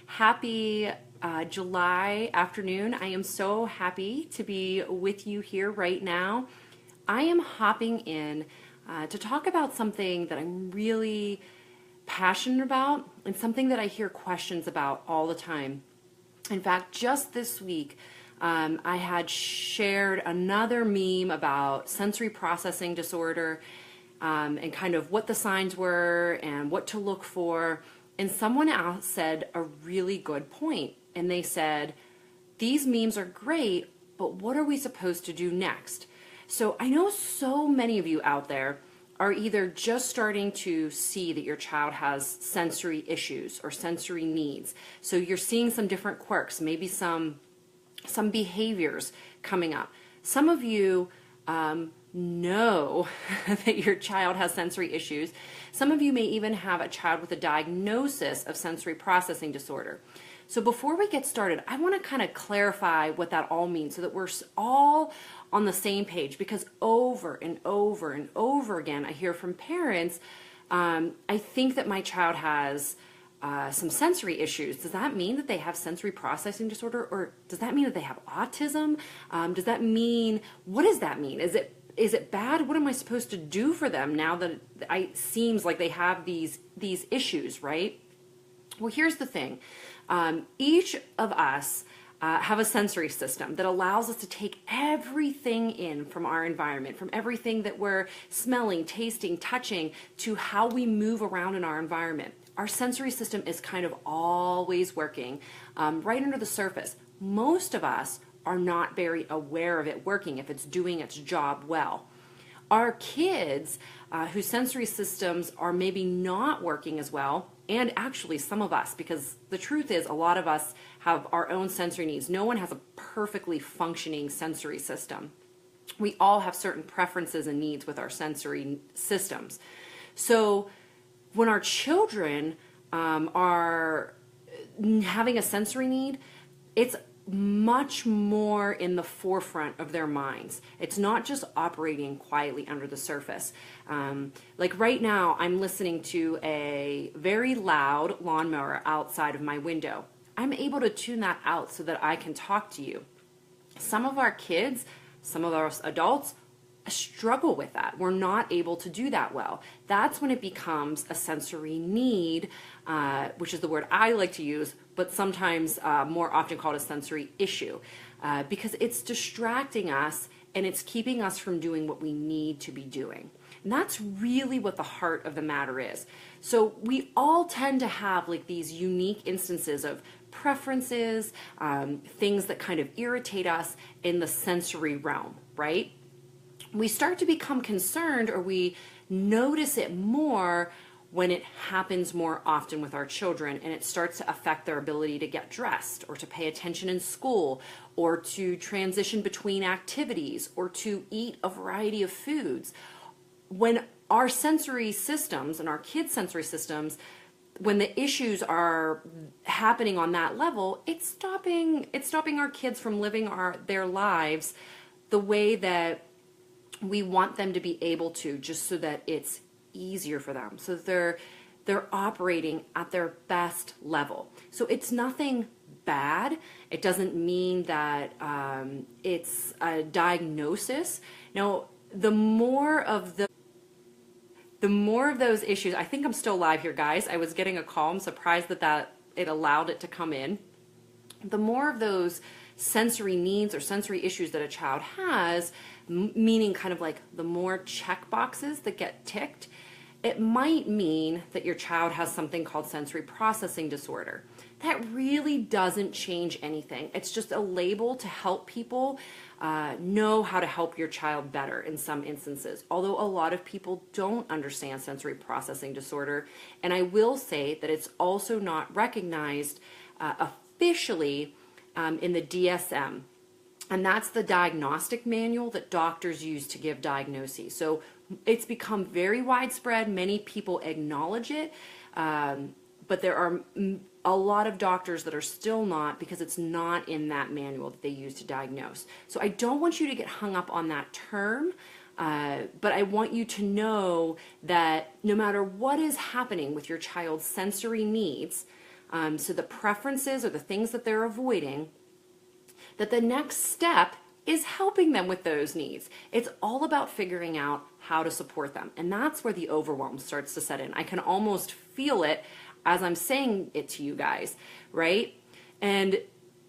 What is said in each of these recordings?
Happy July afternoon. I am so happy to be with you here right now. I am hopping in to talk about something that I'm really passionate about and something that I hear questions about all the time. In fact, just this week, I had shared another meme about sensory processing disorder and kind of what the signs were and what to look for. And someone else said a really good point. And they said, these memes are great, but what are we supposed to do next? So I know so many of you out there are either just starting to see that your child has sensory issues or sensory needs. So you're seeing some different quirks, maybe some behaviors coming up. Some of you know that your child has sensory issues. Some of you may even have a child with a diagnosis of sensory processing disorder. So before we get started, I want to kind of clarify what that all means so that we're all on the same page, because over and over and over again, I hear from parents, I think that my child has some sensory issues. Does that mean that they have sensory processing disorder, or does that mean that they have autism? Does that mean, what does that mean? Is it bad? What am I supposed to do for them now that it seems like they have these issues, right? Well, here's the thing. Each of us have a sensory system that allows us to take everything in from our environment, from everything that we're smelling, tasting, touching, to how we move around in our environment. Our sensory system is kind of always working right under the surface. Most of us are not very aware of it working if it's doing its job well. Our kids whose sensory systems are maybe not working as well, and actually some of us, because the truth is a lot of us have our own sensory needs. No one has a perfectly functioning sensory system. We all have certain preferences and needs with our sensory systems. So when our children are having a sensory need, it's much more in the forefront of their minds. It's not just operating quietly under the surface. Like right now, I'm listening to a very loud lawnmower outside of my window. I'm able to tune that out so that I can talk to you. Some of our kids, some of our adults, struggle with that. We're not able to do that well. That's when it becomes a sensory need, which is the word I like to use, but sometimes more often called a sensory issue, because it's distracting us and it's keeping us from doing what we need to be doing. And that's really what the heart of the matter is. So we all tend to have like these unique instances of preferences, things that kind of irritate us in the sensory realm, right? We start to become concerned, or we notice it more when it happens more often with our children, and it starts to affect their ability to get dressed or to pay attention in school or to transition between activities or to eat a variety of foods. When our sensory systems and our kids' sensory systems, when the issues are happening on that level, it's stopping our kids from living their lives the way that we want them to be able to, just so that it's easier for them, so that they're operating at their best level. So it's nothing bad. It doesn't mean that it's a diagnosis. Now, the more of those issues, I think I'm still live here, guys. I was getting a call. I'm surprised that it allowed it to come in. The more of those sensory needs or sensory issues that a child has, meaning kind of like the more check boxes that get ticked, it might mean that your child has something called sensory processing disorder. That really doesn't change anything. It's just a label to help people know how to help your child better in some instances, although a lot of people don't understand sensory processing disorder. And I will say that it's also not recognized officially in the DSM. And that's the diagnostic manual that doctors use to give diagnoses. So it's become very widespread. Many people acknowledge it, but there are a lot of doctors that are still not, because it's not in that manual that they use to diagnose. So I don't want you to get hung up on that term, but I want you to know that no matter what is happening with your child's sensory needs, so the preferences or the things that they're avoiding, that the next step is helping them with those needs. It's all about figuring out how to support them. And that's where the overwhelm starts to set in. I can almost feel it as I'm saying it to you guys, right? And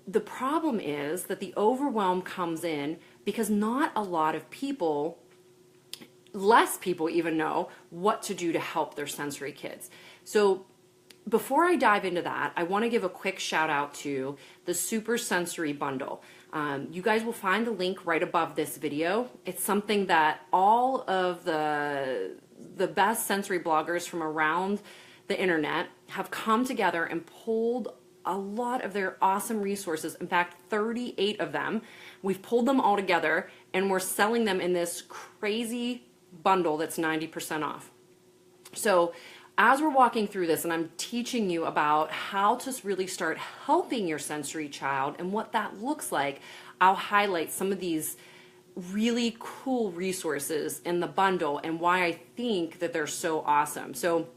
the problem is that the overwhelm comes in because not a lot of people, less people even know what to do to help their sensory kids. So before I dive into that, I want to give a quick shout out to the Super Sensory Bundle. You guys will find the link right above this video. It's something that all of the best sensory bloggers from around the internet have come together and pulled a lot of their awesome resources. In fact, 38 of them. We've pulled them all together and we're selling them in this crazy bundle that's 90% off. So as we're walking through this and I'm teaching you about how to really start helping your sensory child and what that looks like, I'll highlight some of these really cool resources in the bundle and why I think that they're so awesome. So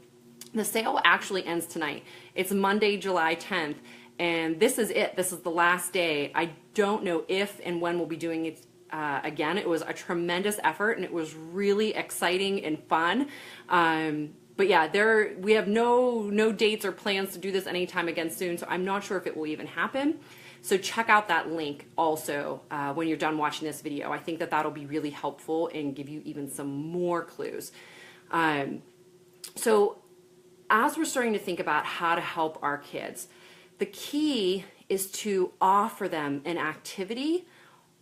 the sale actually ends tonight. It's Monday, July 10th, and this is it. This is the last day. I don't know if and when we'll be doing it again. It was a tremendous effort, and it was really exciting and fun. But yeah, we have no dates or plans to do this anytime again soon, so I'm not sure if it will even happen. So check out that link also when you're done watching this video. I think that that'll be really helpful and give you even some more clues. So as we're starting to think about how to help our kids, the key is to offer them an activity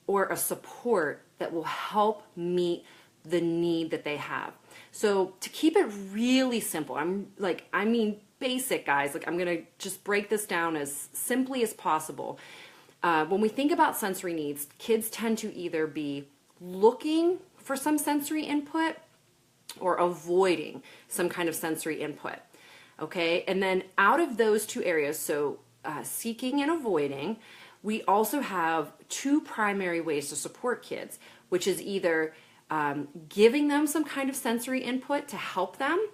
or a support that will help meet the need that they have. So to keep it really simple, I mean basic, guys, I'm gonna just break this down as simply as possible. When we think about sensory needs, kids tend to either be looking for some sensory input or avoiding some kind of sensory input. Okay, and then out of those two areas, so seeking and avoiding, we also have two primary ways to support kids, which is either giving them some kind of sensory input to help them,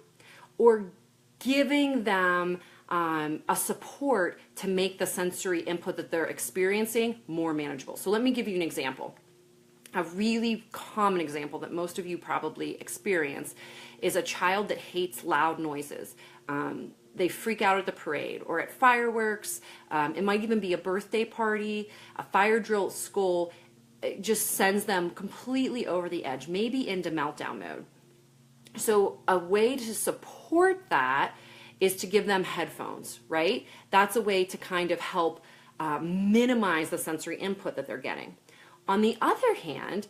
or giving them a support to make the sensory input that they're experiencing more manageable. So let me give you an example. A really common example that most of you probably experience is a child that hates loud noises. They freak out at the parade or at fireworks. It might even be a birthday party, a fire drill at school. It just sends them completely over the edge, maybe into meltdown mode. So a way to support that is to give them headphones, right? That's a way to kind of help minimize the sensory input that they're getting. On the other hand,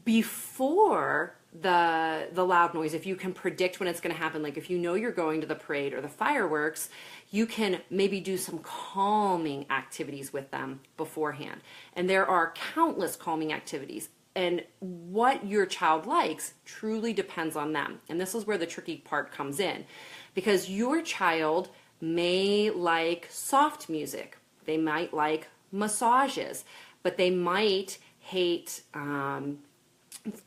before the loud noise, if you can predict when it's going to happen, like if you know you're going to the parade or the fireworks, you can maybe do some calming activities with them beforehand. And there are countless calming activities. And what your child likes truly depends on them. And this is where the tricky part comes in, because your child may like soft music. They might like massages, but they might hate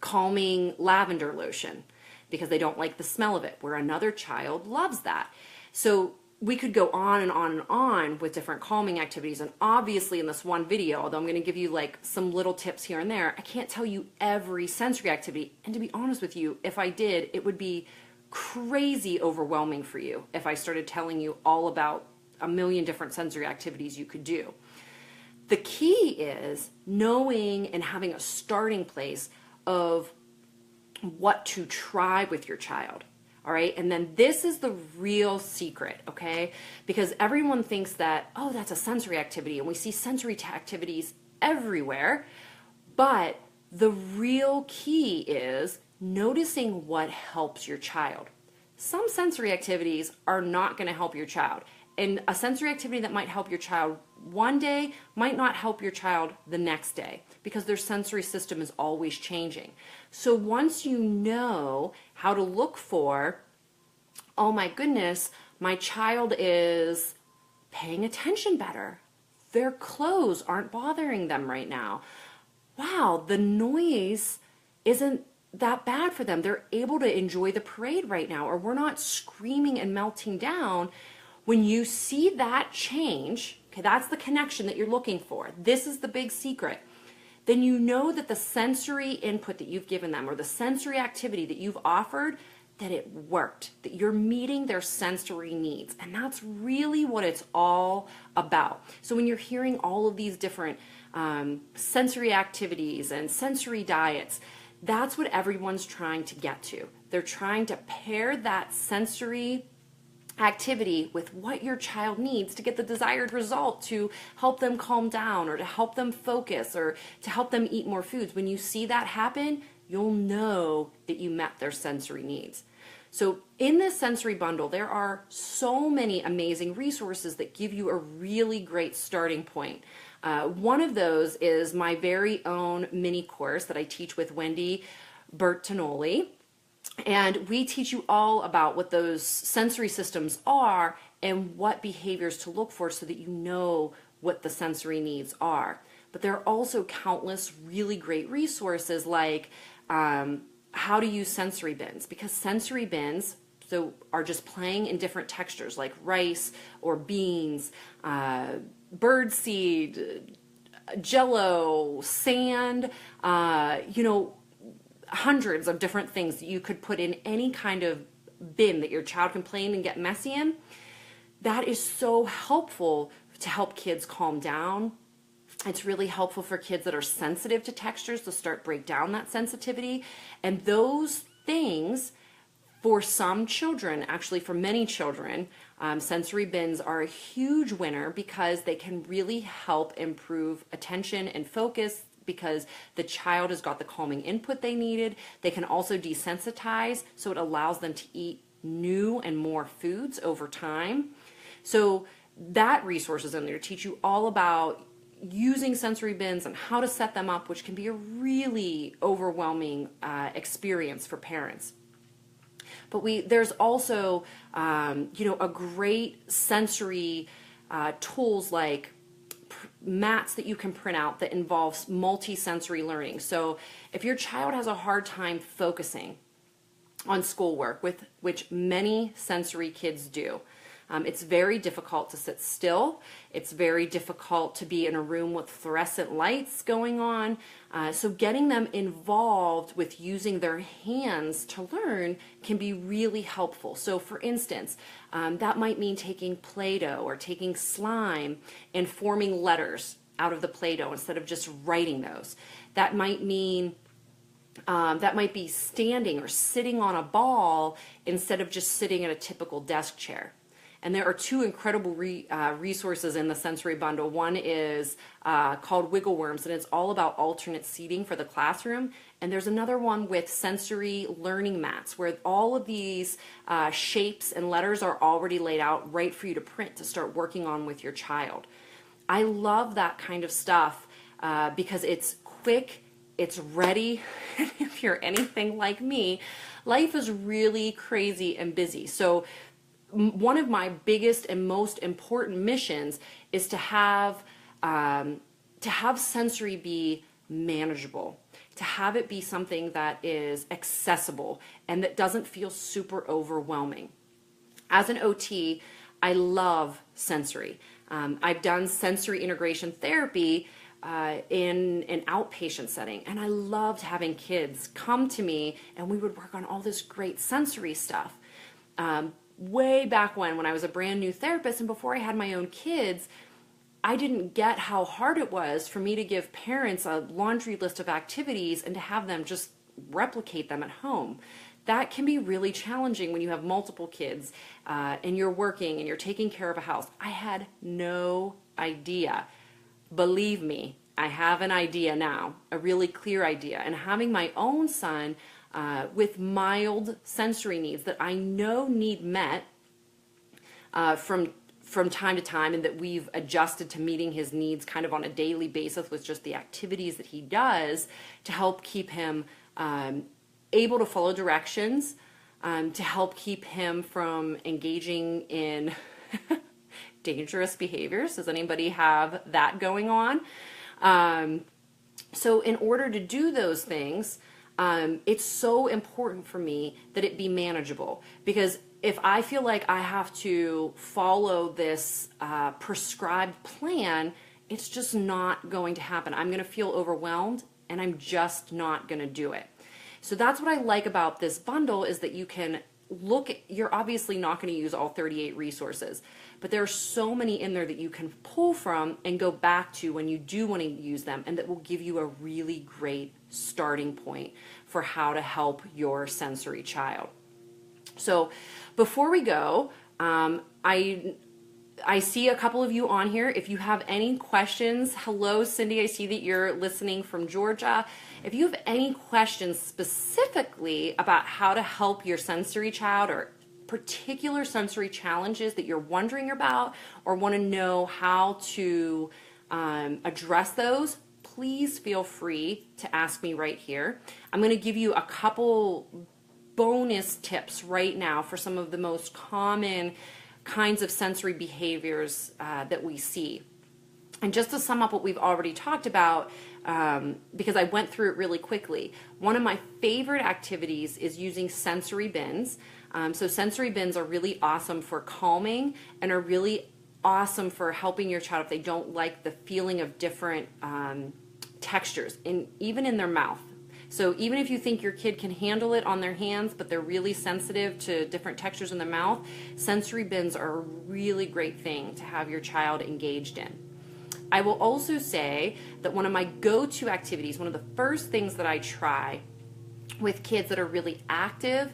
calming lavender lotion because they don't like the smell of it, where another child loves that. So we could go on and on and on with different calming activities. And obviously in this one video, although I'm going to give you like some little tips here and there, I can't tell you every sensory activity. And to be honest with you, if I did, it would be crazy overwhelming for you if I started telling you all about a million different sensory activities you could do. The key is knowing and having a starting place of what to try with your child. All right. And then this is the real secret. Okay. Because everyone thinks that, oh, that's a sensory activity. And we see sensory activities everywhere. But the real key is noticing what helps your child. Some sensory activities are not going to help your child. And a sensory activity that might help your child one day might not help your child the next day, because their sensory system is always changing. So once you know how to look for, oh my goodness, my child is paying attention better. Their clothes aren't bothering them right now. Wow, the noise isn't that bad for them. They're able to enjoy the parade right now, or we're not screaming and melting down. When you see that change, okay, that's the connection that you're looking for. This is the big secret. Then you know that the sensory input that you've given them or the sensory activity that you've offered, that it worked, that you're meeting their sensory needs. And that's really what it's all about. So when you're hearing all of these different sensory activities and sensory diets, that's what everyone's trying to get to. They're trying to pair that sensory activity with what your child needs to get the desired result, to help them calm down or to help them focus or to help them eat more foods. When you see that happen, you'll know that you met their sensory needs. So in this sensory bundle, there are so many amazing resources that give you a really great starting point. One of those is my very own mini course that I teach with Wendy Bertinoli. And we teach you all about what those sensory systems are and what behaviors to look for so that you know what the sensory needs are. But there are also countless really great resources like how to use sensory bins, because sensory bins are just playing in different textures like rice or beans, birdseed, jello, sand, hundreds of different things that you could put in any kind of bin that your child can play in and get messy in. That is so helpful to help kids calm down. It's really helpful for kids that are sensitive to textures to start break down that sensitivity. And those things, for some children, actually for many children, sensory bins are a huge winner because they can really help improve attention and focus, because the child has got the calming input they needed. They can also desensitize, so it allows them to eat new and more foods over time. So that resource is in there to teach you all about using sensory bins and how to set them up, which can be a really overwhelming experience for parents. But there's also a great sensory tools like mats that you can print out that involves multi-sensory learning. So if your child has a hard time focusing on schoolwork, which many sensory kids do, it's very difficult to sit still. It's very difficult to be in a room with fluorescent lights going on. So getting them involved with using their hands to learn can be really helpful. So for instance, that might mean taking Play-Doh or taking slime and forming letters out of the Play-Doh instead of just writing those. That might mean that might be standing or sitting on a ball instead of just sitting in a typical desk chair. And there are two incredible resources in the sensory bundle. One is called Wiggle Worms, and it's all about alternate seating for the classroom. And there's another one with sensory learning mats, where all of these shapes and letters are already laid out right for you to print to start working on with your child. I love that kind of stuff because it's quick, it's ready. If you're anything like me, life is really crazy and busy. So one of my biggest and most important missions is to have sensory be manageable, to have it be something that is accessible and that doesn't feel super overwhelming. As an OT, I love sensory. I've done sensory integration therapy in an outpatient setting, and I loved having kids come to me and we would work on all this great sensory stuff. Way back when I was a brand new therapist and before I had my own kids, I didn't get how hard it was for me to give parents a laundry list of activities and to have them just replicate them at home. That can be really challenging when you have multiple kids and you're working and you're taking care of a house. I had no idea. Believe me, I have an idea now, a really clear idea. And having my own son with mild sensory needs that I know need met from time to time, and that we've adjusted to meeting his needs kind of on a daily basis with just the activities that he does to help keep him able to follow directions, to help keep him from engaging in dangerous behaviors. Does anybody have that going on? So in order to do those things, It's so important for me that it be manageable, because if I feel like I have to follow this prescribed plan, it's just not going to happen. I'm going to feel overwhelmed and I'm just not going to do it. So that's what I like about this bundle, is that you can you're obviously not going to use all 38 resources, but there are so many in there that you can pull from and go back to when you do want to use them, and that will give you a really great starting point for how to help your sensory child. So before we go, I see a couple of you on here. If you have any questions, hello, Cindy, I see that you're listening from Georgia. If you have any questions specifically about how to help your sensory child, or particular sensory challenges that you're wondering about, or want to know how to address those, please feel free to ask me right here. I'm going to give you a couple bonus tips right now for some of the most common kinds of sensory behaviors that we see. And just to sum up what we've already talked about, because I went through it really quickly, one of my favorite activities is using sensory bins. So sensory bins are really awesome for calming, and are really awesome for helping your child if they don't like the feeling of different textures, even in their mouth. So even if you think your kid can handle it on their hands, but they're really sensitive to different textures in their mouth, sensory bins are a really great thing to have your child engaged in. I will also say that one of my go-to activities, one of the first things that I try with kids that are really active,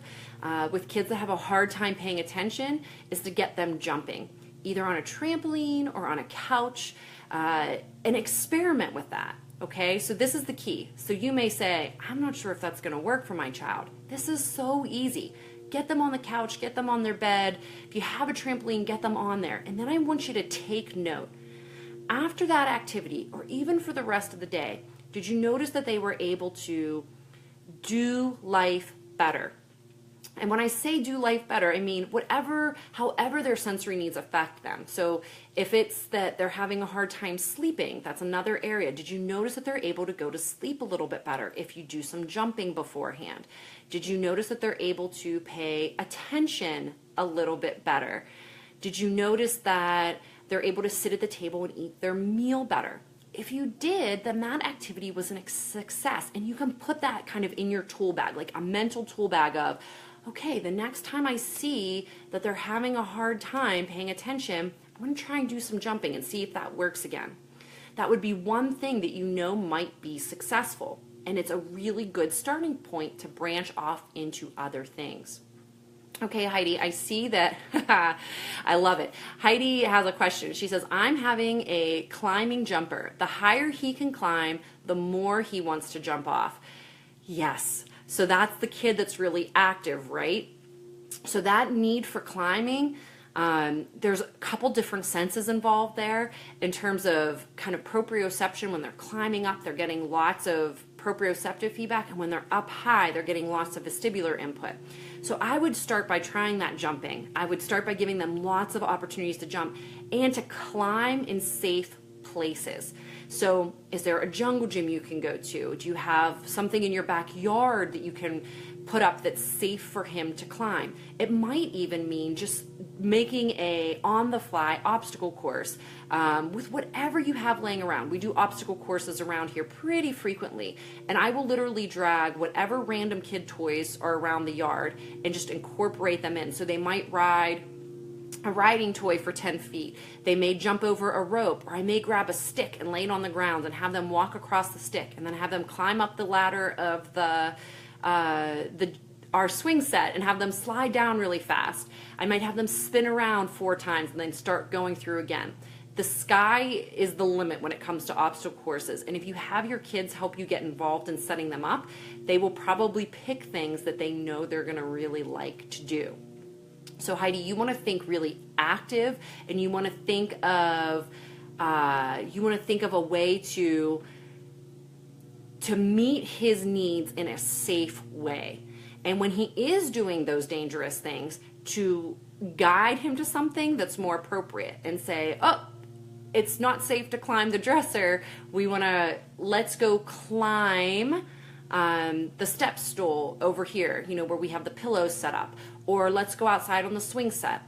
with kids that have a hard time paying attention, is to get them jumping, either on a trampoline or on a couch, and experiment with that. Okay, so this is the key. So you may say, I'm not sure if that's going to work for my child. This is so easy. Get them on the couch, get them on their bed. If you have a trampoline, get them on there. And then I want you to take note. After that activity, or even for the rest of the day, did you notice that they were able to do life better? And when I say do life better, I mean however their sensory needs affect them. So if it's that they're having a hard time sleeping, that's another area. Did you notice that they're able to go to sleep a little bit better if you do some jumping beforehand? Did you notice that they're able to pay attention a little bit better? Did you notice that they're able to sit at the table and eat their meal better? If you did, then that activity was a success, and you can put that kind of in your tool bag, like a mental tool bag of, okay, the next time I see that they're having a hard time paying attention, I'm going to try and do some jumping and see if that works again. That would be one thing that you know might be successful, and it's a really good starting point to branch off into other things. Okay, Heidi, I see that. I love it. Heidi has a question. She says, I'm having a climbing jumper. The higher he can climb, the more he wants to jump off. Yes. So that's the kid that's really active, right? So that need for climbing, there's a couple different senses involved there in terms of kind of proprioception. When they're climbing up, they're getting lots of proprioceptive feedback, and when they're up high, they're getting lots of vestibular input. So I would start by trying that jumping. I would start by giving them lots of opportunities to jump and to climb in safe places. So is there a jungle gym you can go to? Do you have something in your backyard that you can put up that's safe for him to climb? It might even mean just making a on-the-fly obstacle course with whatever you have laying around. We do obstacle courses around here pretty frequently, and I will literally drag whatever random kid toys are around the yard and just incorporate them in. So they might ride a riding toy for 10 feet. They may jump over a rope, or I may grab a stick and lay it on the ground and have them walk across the stick, and then have them climb up the ladder of our swing set and have them slide down really fast. I might have them spin around 4 times and then start going through again. The sky is the limit when it comes to obstacle courses, and if you have your kids help you get involved in setting them up, they will probably pick things that they know they're going to really like to do. So Heidi, you want to think really active, and you want to think of a way to meet his needs in a safe way. And when he is doing those dangerous things, to guide him to something that's more appropriate and say, oh, it's not safe to climb the dresser. Let's go climb the step stool over here, where we have the pillows set up, or let's go outside on the swing set,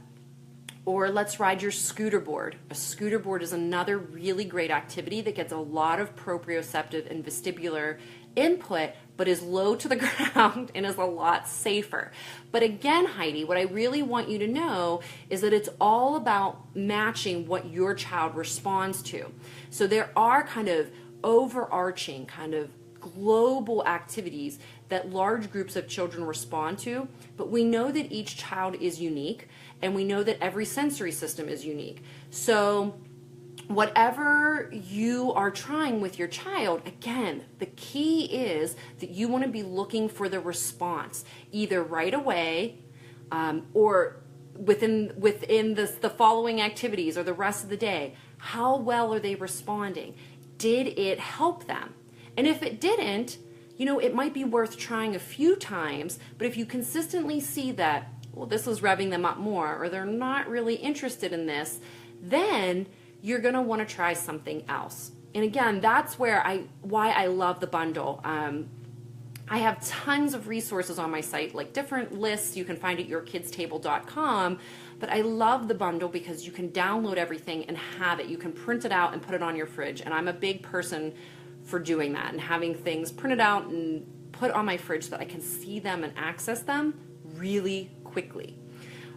or let's ride your scooter board. A scooter board is another really great activity that gets a lot of proprioceptive and vestibular input, but is low to the ground and is a lot safer. But again, Heidi, what I really want you to know is that it's all about matching what your child responds to. So there are kind of overarching, kind of global activities that large groups of children respond to, but we know that each child is unique, and we know that every sensory system is unique. So whatever you are trying with your child, again, the key is that you want to be looking for the response, either right away or within the following activities or the rest of the day. How well are they responding? Did it help them? And if it didn't, it might be worth trying a few times, but if you consistently see that, well, this is revving them up more, or they're not really interested in this, then you're going to want to try something else. And again, that's why I love the bundle. I have tons of resources on my site, like different lists you can find at yourkidstable.com, but I love the bundle because you can download everything and have it. You can print it out and put it on your fridge, and I'm a big person for doing that and having things printed out and put on my fridge so that I can see them and access them really quickly.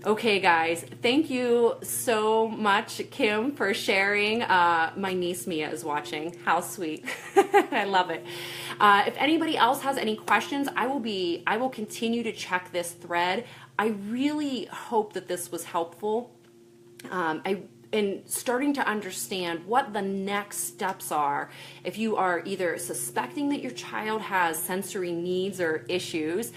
Okay, guys, thank you so much, Kim, for sharing. My niece Mia is watching. How sweet. I love it. If anybody else has any questions, I will continue to check this thread. I really hope that this was helpful. In starting to understand what the next steps are if you are either suspecting that your child has sensory needs or issues,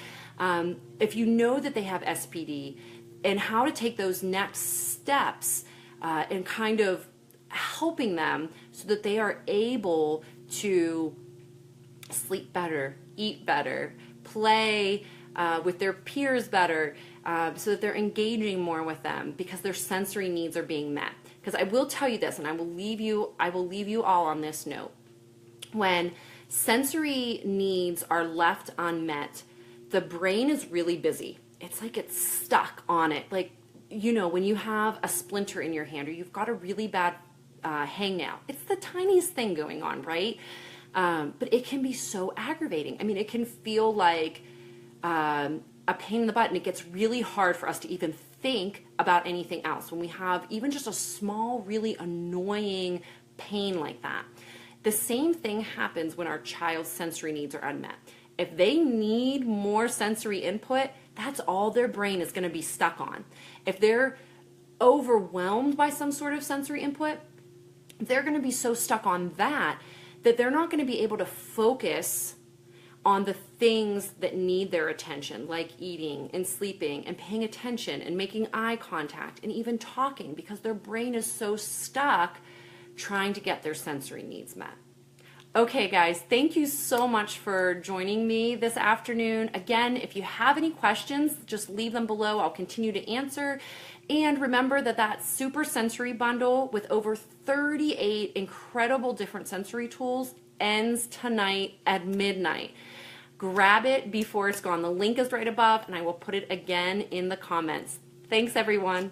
if you know that they have SPD, and how to take those next steps and kind of helping them so that they are able to sleep better, eat better, play with their peers better, so that they're engaging more with them because their sensory needs are being met. Because I will tell you this, and I will leave you all on this note. When sensory needs are left unmet, the brain is really busy. It's like it's stuck on it. Like, when you have a splinter in your hand or you've got a really bad hangnail, it's the tiniest thing going on, right? But it can be so aggravating. I mean, it can feel like a pain in the butt, and it gets really hard for us to even think about anything else when we have even just a small, really annoying pain like that. The same thing happens when our child's sensory needs are unmet. If they need more sensory input, that's all their brain is going to be stuck on. If they're overwhelmed by some sort of sensory input, they're going to be so stuck on that they're not going to be able to focus on the things that need their attention, like eating and sleeping and paying attention and making eye contact and even talking, because their brain is so stuck trying to get their sensory needs met. Okay, guys, thank you so much for joining me this afternoon. Again, if you have any questions, just leave them below. I'll continue to answer. And remember that Super Sensory Bundle with over 38 incredible different sensory tools ends tonight at midnight. Grab it before it's gone. The link is right above, and I will put it again in the comments. Thanks, everyone.